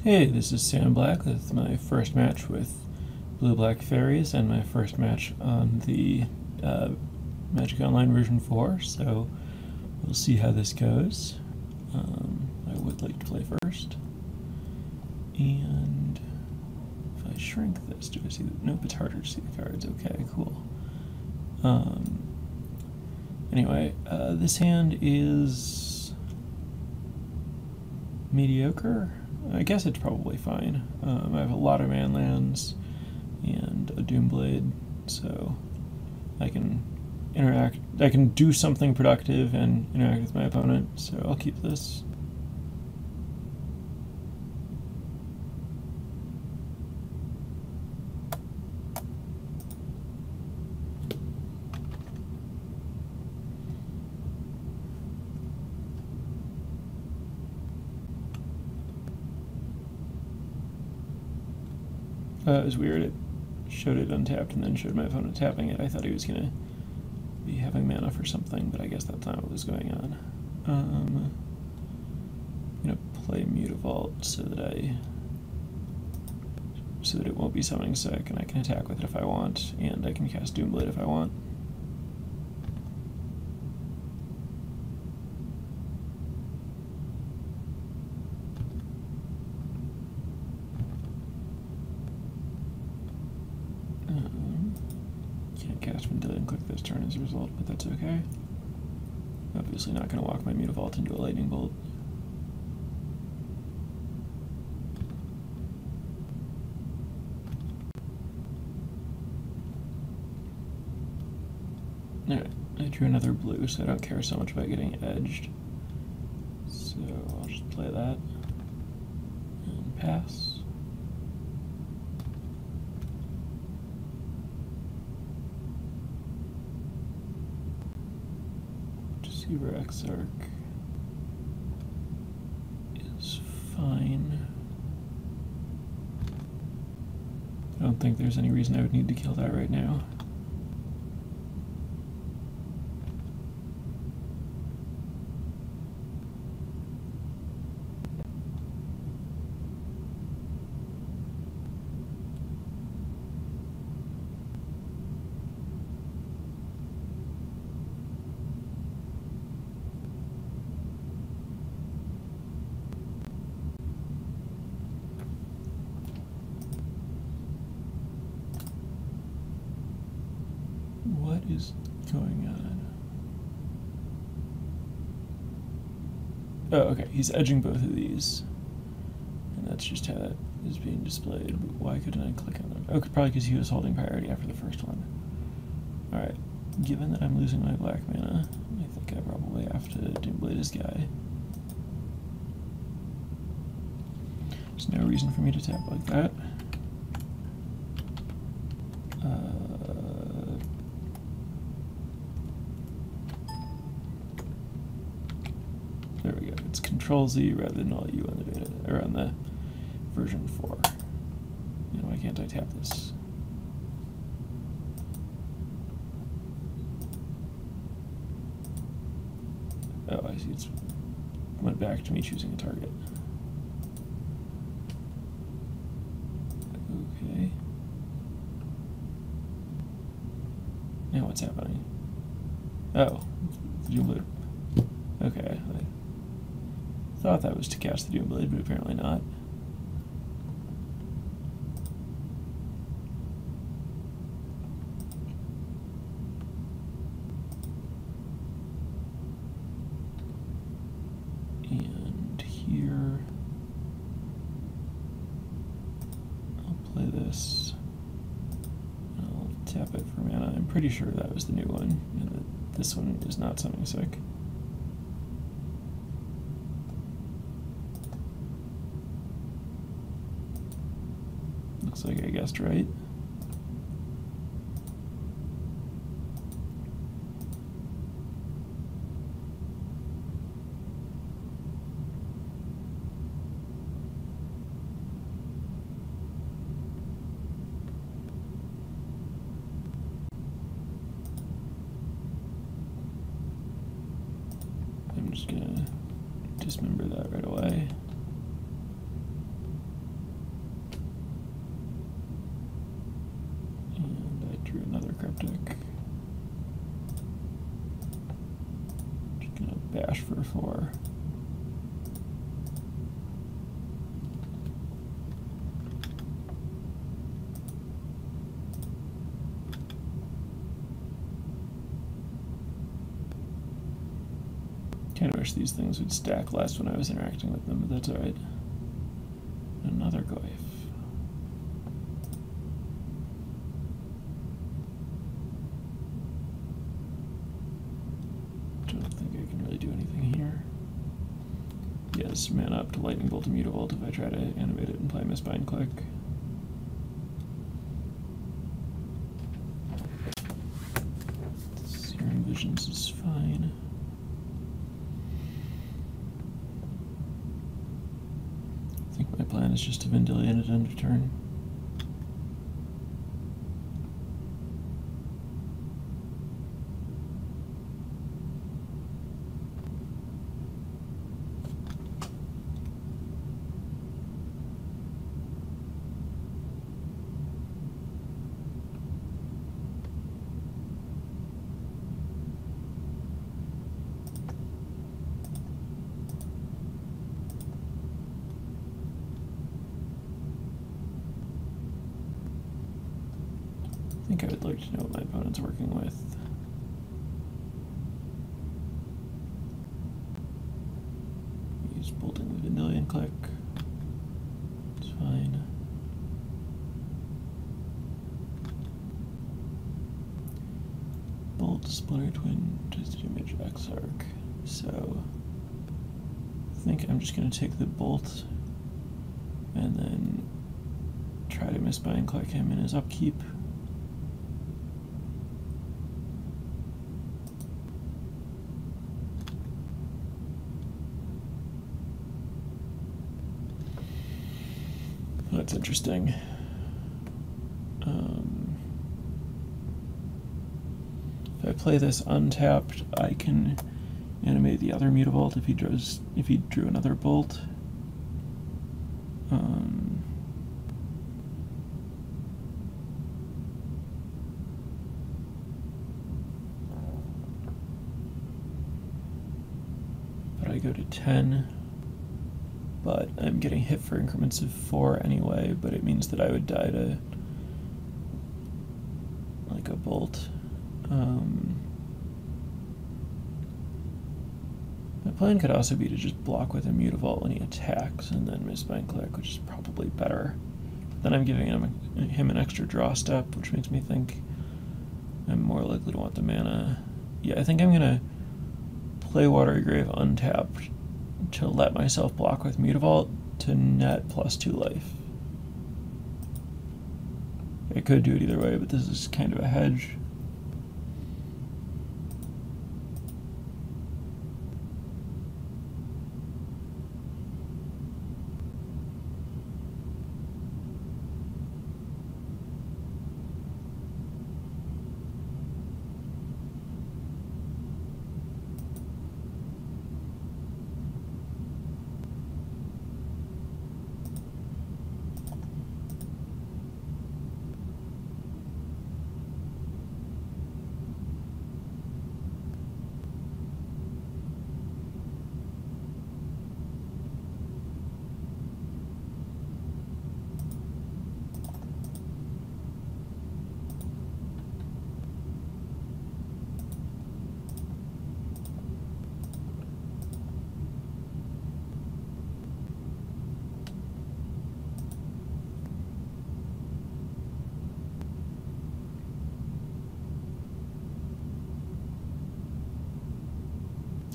Hey, this is Sam Black with my first match with Blue Black Fairies and my first match on the Magic Online version 4, so we'll see how this goes. I would like to play first. And if I shrink this, do I see the... Nope, it's harder to see the cards. Okay, cool. Anyway, this hand is mediocre. I guess it's probably fine. I have a lot of man lands and a Doomblade, so I can interact. I can do something productive and interact with my opponent, so I'll keep this. It was weird. It showed it untapped and then showed my opponent tapping it. I thought he was going to be having mana for something, but I guess that's not what was going on. I'm going to play Mutavault so that it won't be summoning sick, and I can attack with it if I want, and I can cast Doomblade if I want. Can't cast Vendilion and click this turn as a result, but that's okay. Obviously not going to walk my Mutavault into a Lightning Bolt. Alright, I drew another blue, so I don't care so much about getting edged. So I'll just play that and pass. Deceiver Exarch is fine. I don't think there's any reason I would need to kill that right now. What is going on? Oh, okay, he's edging both of these. And that's just how that is being displayed. But why couldn't I click on them? Oh, probably because he was holding priority after the first one. Alright, given that I'm losing my black mana, I think I probably have to Doomblade his guy. There's no reason for me to tap like that. There we go. It's Control-Z rather than all U on the beta, or on the version 4. And why can't I tap this? Oh, I see. It went back to me choosing a target. Okay. Now what's happening? Oh, the Doomblade. Okay, I thought that was to cast the Doomblade, but apparently not. And here, I'll play this. I'll tap it for mana. I'm pretty sure that was the new one, and that this one is not summoning sick. Looks like I guessed right. I'm just gonna dismember that right away. bash for 4. Kind of wish these things would stack less when I was interacting with them, but that's alright. Another Goyf. Don't think I can really do anything here. Yes, mana up to Lightning Bolt and Mutavault if I try to animate it and play Misbind Click. Serum Visions is fine. I think my plan is just to Vendilion it end of turn. I think I would like to know what my opponent's working with. Use bolting the Vendilion Click. It's fine. Bolt, Splitter Twin, just damage Exarch. So I think I'm just going to take the bolt and then try to Misbind Click him in his upkeep. That's interesting. If I play this untapped, I can animate the other Mutavault if he drew another bolt. But I go to 10. But I'm getting hit for increments of 4 anyway, but it means that I would die to like a bolt. My plan could also be to just block with a Mutavault when he attacks and then Misbind Click, which is probably better. Then I'm giving him an extra draw step, which makes me think I'm more likely to want the mana. Yeah, I think I'm going to play Watery Grave untapped to let myself block with Mutavault to net +2 life. I could do it either way, but this is kind of a hedge.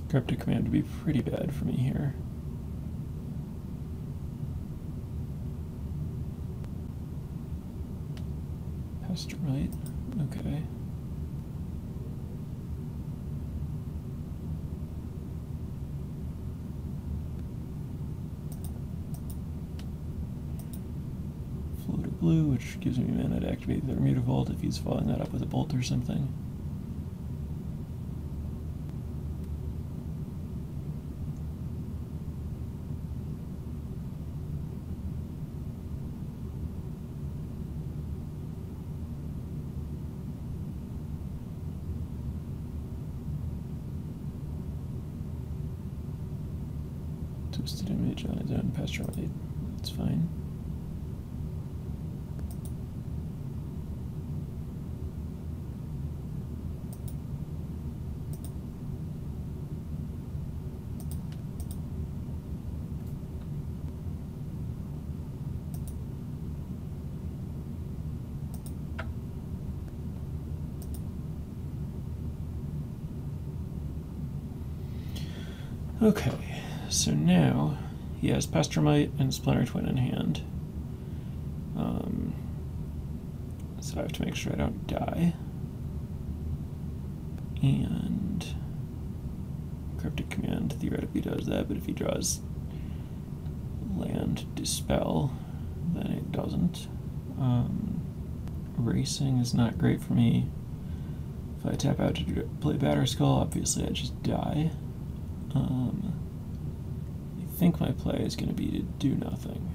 Cryptic Command would be pretty bad for me here. Right? Okay. Floater Blue, which gives me mana to activate their Mutavault if he's following that up with a bolt or something. Twisted image on his own Pastrami. That's fine. Okay, so now he has Pestromite and Splinter Twin in hand. So I have to make sure I don't die. And Cryptic Command theoretically does that, but if he draws Land Dispel, then it doesn't. Racing is not great for me. If I tap out to play Batterskull, obviously I just die. I think my play is going to be to do nothing.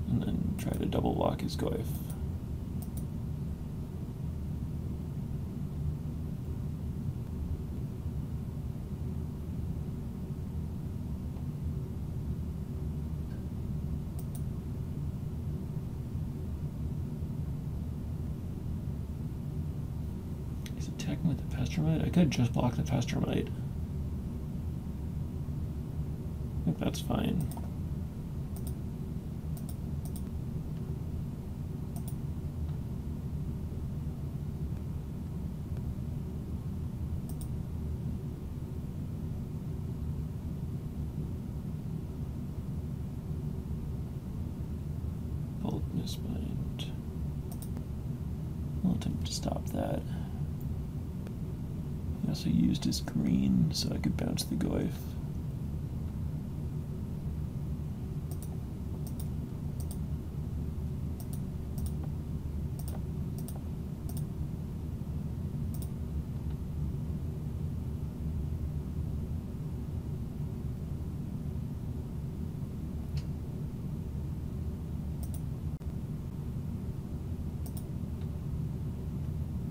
And then try to double block his Goyf. He's attacking with the Pestromite? I could just block the Pestromite. I think that's fine. Misbind. I'll attempt to stop that. He also used his green so I could bounce the Goyf.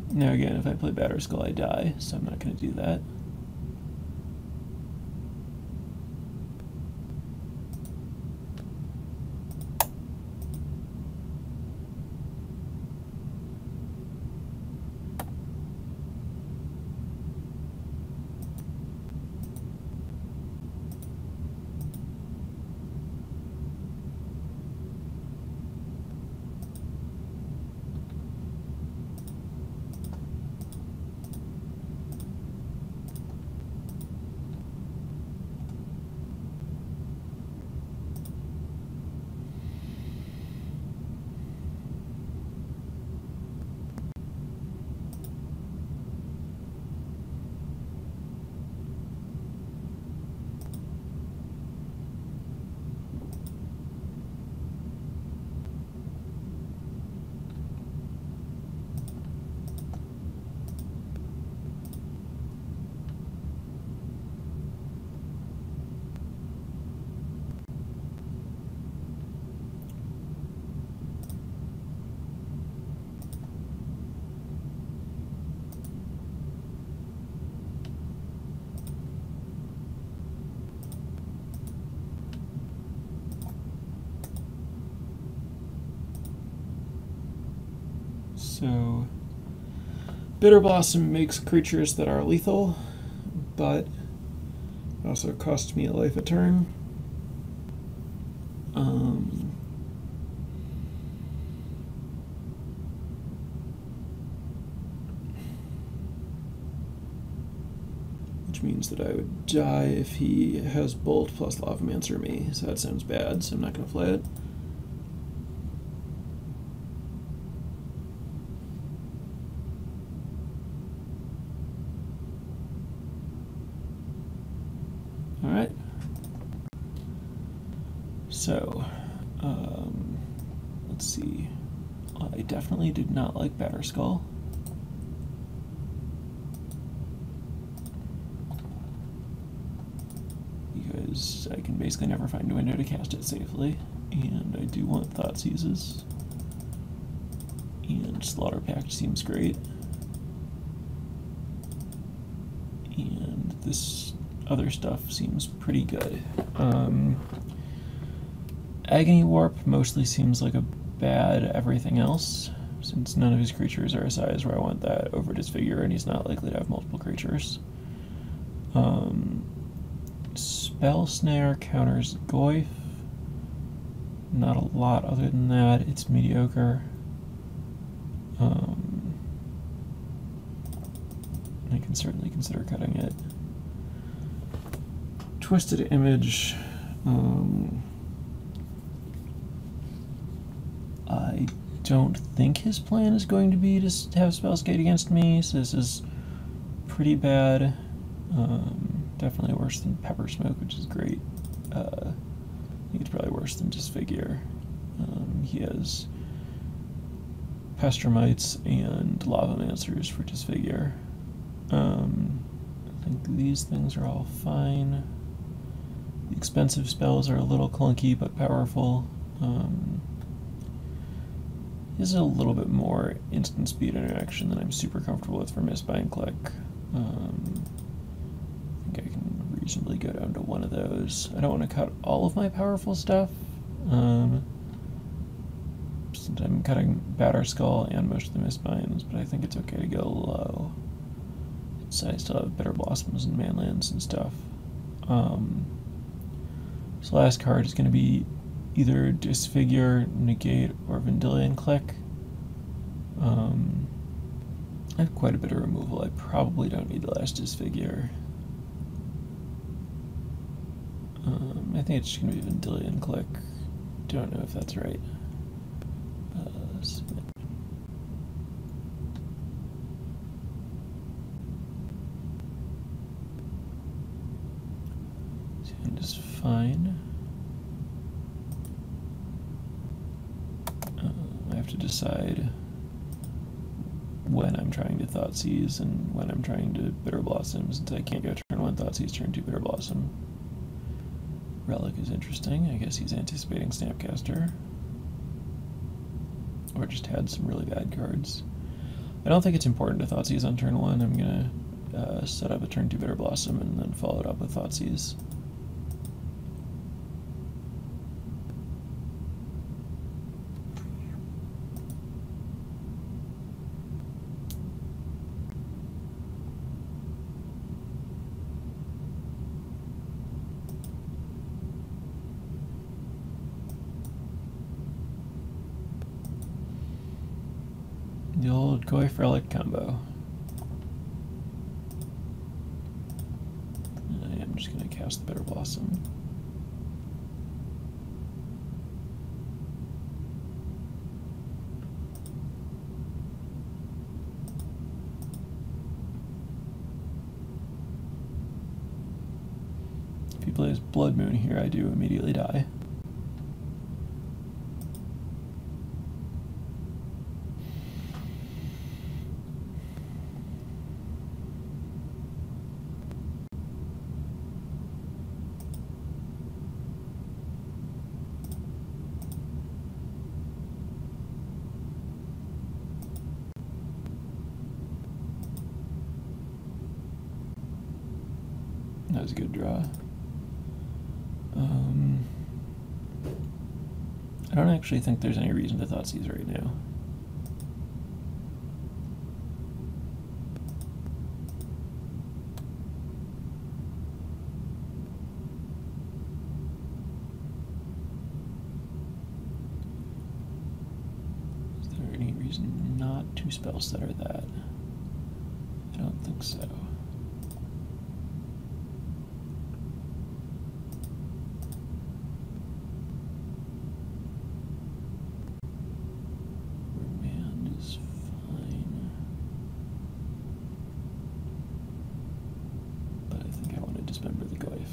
Now again, if I play Batterskull, I die, so I'm not going to do that. So, Bitter Blossom makes creatures that are lethal, but it also costs me a life a turn. Which means that I would die if he has Bolt plus Lavamancer me, so that sounds bad, so I'm not going to play it. Alright. So, let's see. I definitely did not like Batterskull. Because I can basically never find a window to cast it safely. And I do want Thoughtseizes. And Slaughter Pact seems great. this other stuff seems pretty good. Agony Warp mostly seems like a bad everything else, since none of his creatures are a size where I want that over Disfigure, and he's not likely to have multiple creatures. Spell Snare counters Goyf. Not a lot other than that. It's mediocre. I can certainly consider cutting it. Twisted Image. I don't think his plan is going to be to have Spellskate against me, so this is pretty bad. Definitely worse than Pepper Smoke, which is great. I think it's probably worse than Disfigure. He has Pestermites and Lavamancers for Disfigure. I think these things are all fine. The expensive spells are a little clunky but powerful. This is a little bit more instant speed interaction than I'm super comfortable with for Mistbind Click. I think I can reasonably go down to one of those. I don't want to cut all of my powerful stuff, since I'm cutting Batter Skull and most of the Mistbinds, but I think it's okay to go low. So I still have Bitter Blossoms and Manlands and stuff. So last card is going to be either Disfigure, Negate, or Vendilion Click. I have quite a bit of removal. I probably don't need the last Disfigure. I think it's just going to be Vendilion Click. Don't know if that's right. Submit. Hand is fine. I have to decide when I'm trying to Thoughtseize and when I'm trying to Bitter Blossom, since I can't go turn 1 Thoughtseize, turn 2 Bitter Blossom. Relic is interesting. I guess he's anticipating Snapcaster. Or just had some really bad cards. I don't think it's important to Thoughtseize on turn 1. I'm going to set up a turn 2 Bitter Blossom and then follow it up with Thoughtseize. The old Goyf Relic combo. I am just going to cast the Bitter Blossom. If he plays Blood Moon here, I do immediately die. That was a good draw. I don't actually think there's any reason to Thoughtseize right now. Is there any reason not to spell stutter that? I don't think so. Dismember the Goyf.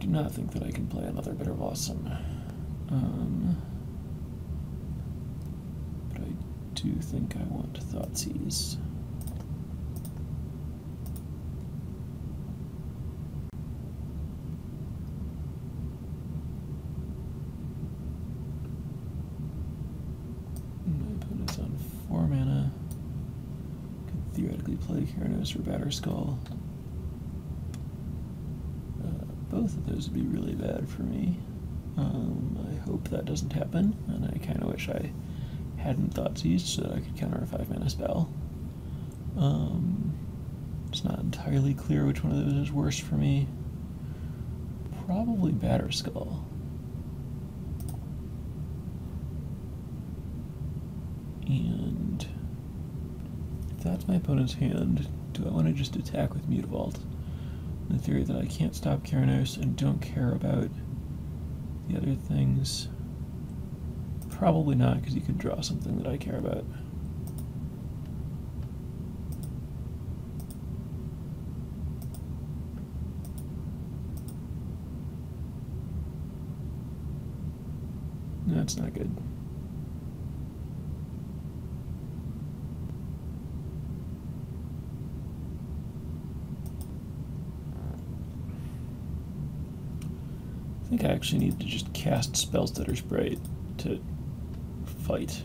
do not think that I can play another Bitter Blossom. But I do think I want Thoughtseize. My opponent's on 4 mana. Could theoretically play Keranos or Batterskull. Both of those would be really bad for me. I hope that doesn't happen, and I kind of wish I hadn't Thoughtseized so that I could counter a 5-mana spell. It's not entirely clear which one of those is worse for me. Probably Batterskull. And if that's my opponent's hand, do I want to just attack with Mutavault? The theory that I can't stop Keranos and don't care about the other things. Probably not, because you could draw something that I care about. That's not good. I think I actually need to just cast Spellstetter's Bright to fight,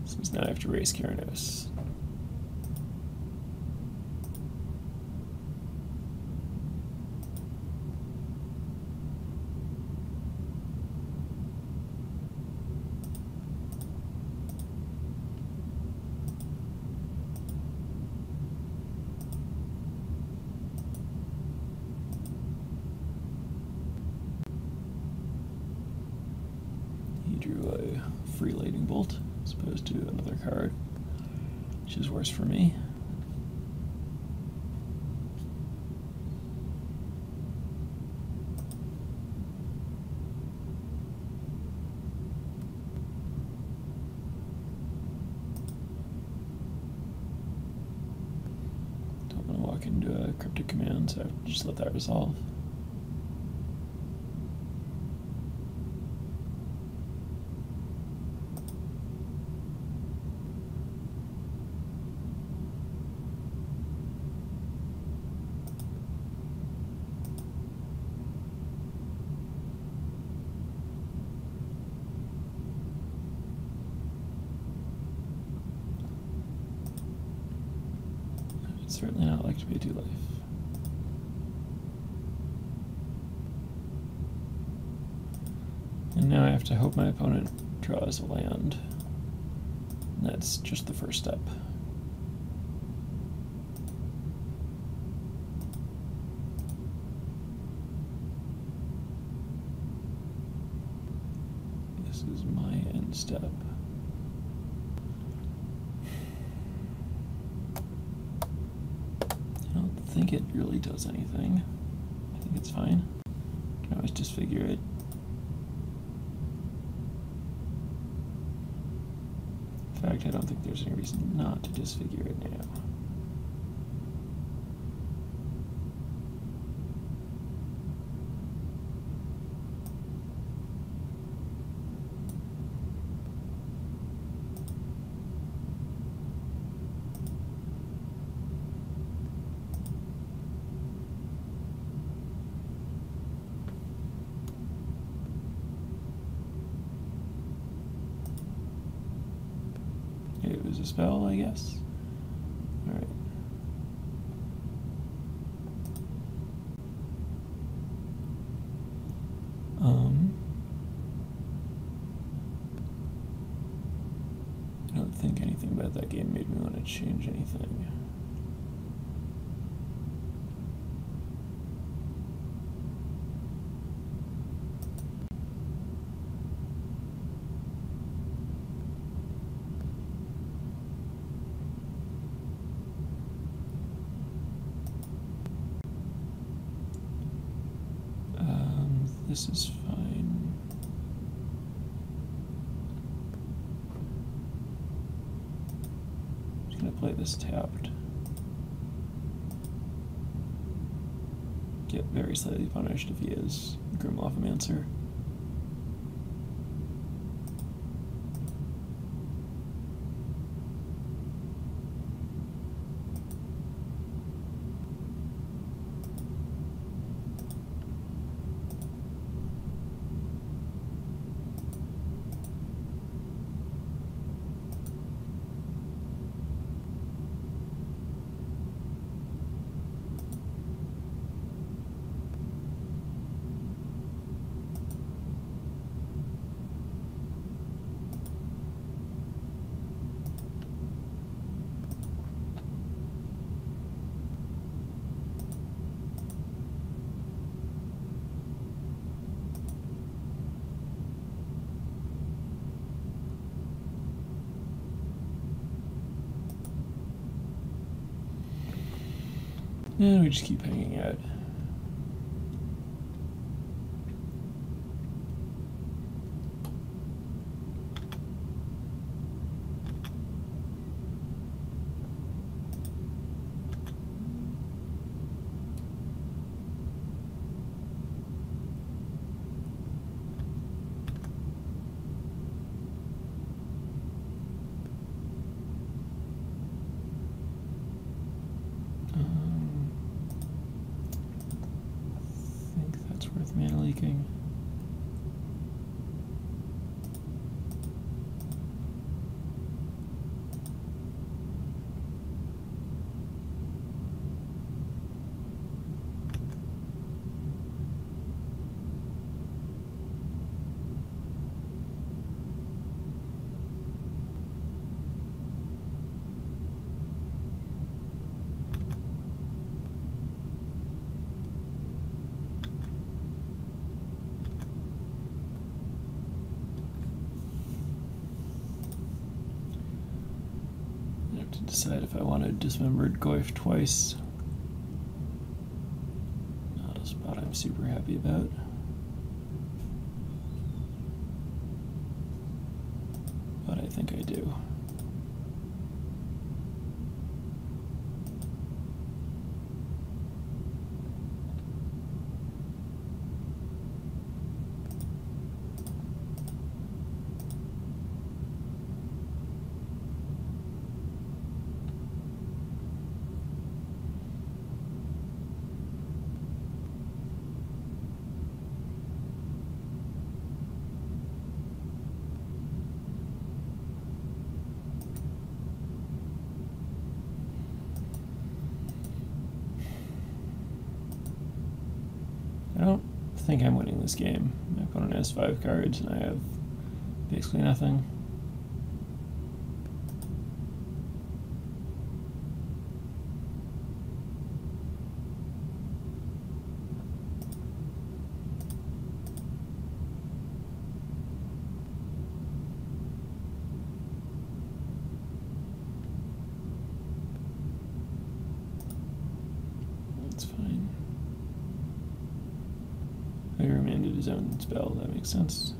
since now I have to raise Keranos. Drew a free Lightning Bolt as opposed to another card, which is worse for me. Don't want to walk into a Cryptic Command, so I have to just let that resolve. Certainly not like to pay 2 life. And now I have to hope my opponent draws a land. And that's just the first step. This is my end step. I think it really does anything. I think it's fine. I can always disfigure it. In fact, I don't think there's any reason not to disfigure it now. It was a spell, I guess. Alright. I don't think anything about that game made me want to change anything. This is fine. I'm just gonna play this tapped. get very slightly punished if he is Grimloffomancer. And we just keep hanging out. Mana leaking. To decide if I want to Dismembered Goyf twice. Not a spot I'm super happy about. But I think I do. I don't think I'm winning this game. My opponent has 5 cards and I have basically nothing. That's fine. I remanded his own spell, that makes sense.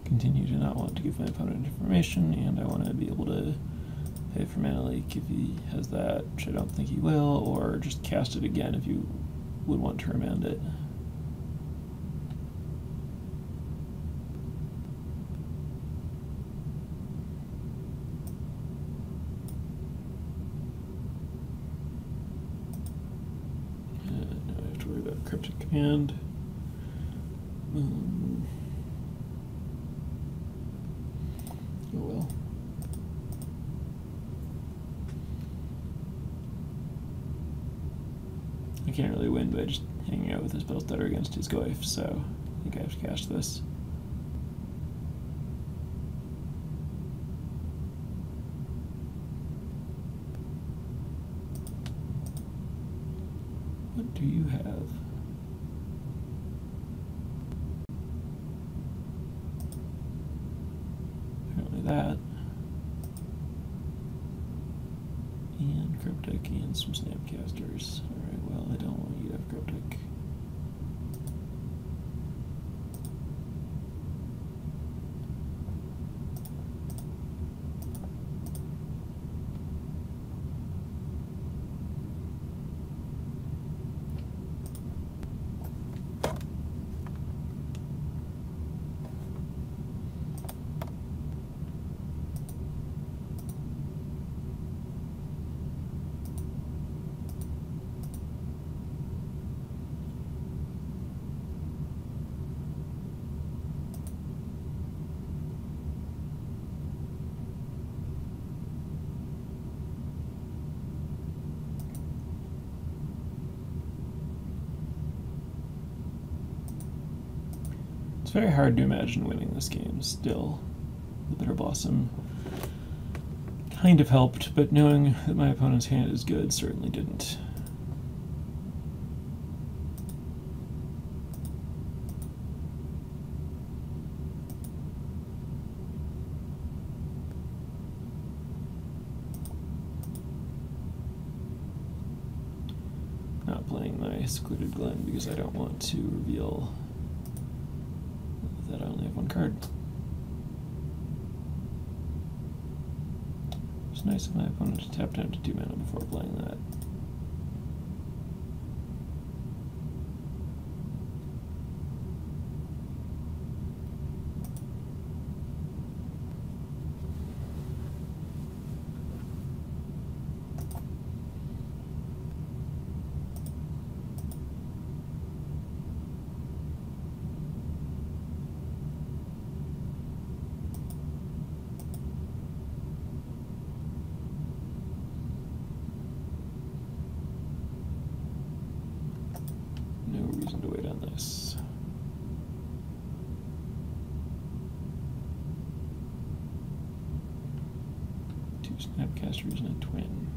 Continue to not want to give my opponent information, and I want to be able to pay for mana leak if he has that, which I don't think he will, or just cast it again if you would want to remand it. And now I have to worry about Cryptic Command. Oh well. I can't really win by just hanging out with his spells that are against his Goyf, so I think I have to cast this. What do you have? that. And Cryptic and some Snapcasters. Alright, well, I don't want you to have Cryptic. It's very hard to imagine winning this game still. The Bitter Blossom kind of helped, but knowing that my opponent's hand is good certainly didn't. Not playing my Secluded Glen because I don't want to reveal that I only have one card. It's nice of my opponent to tap down to 2 mana before playing that. Reason to wait on this. Two Snapcasters and a twin.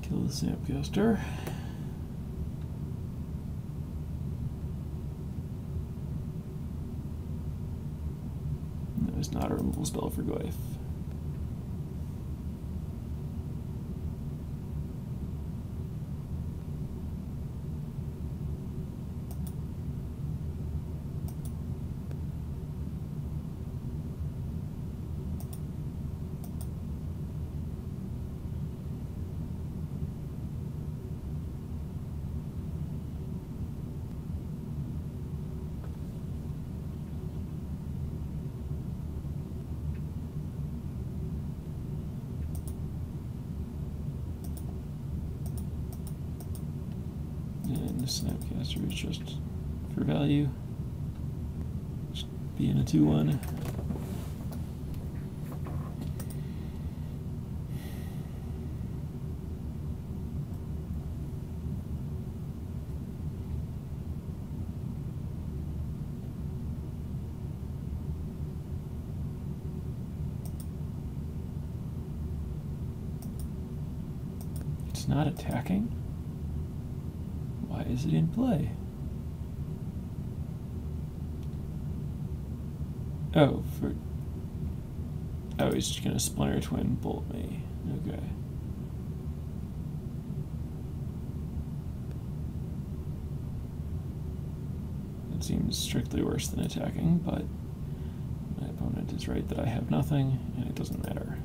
Kill the Snapcaster. That was not a removal spell for Goyf. And the Snapcaster is just for value. Just being a 2/1. It's not attacking? Why is it in play? Oh, he's just gonna Splinter Twin bolt me. Okay. It seems strictly worse than attacking, but my opponent is right that I have nothing, and it doesn't matter.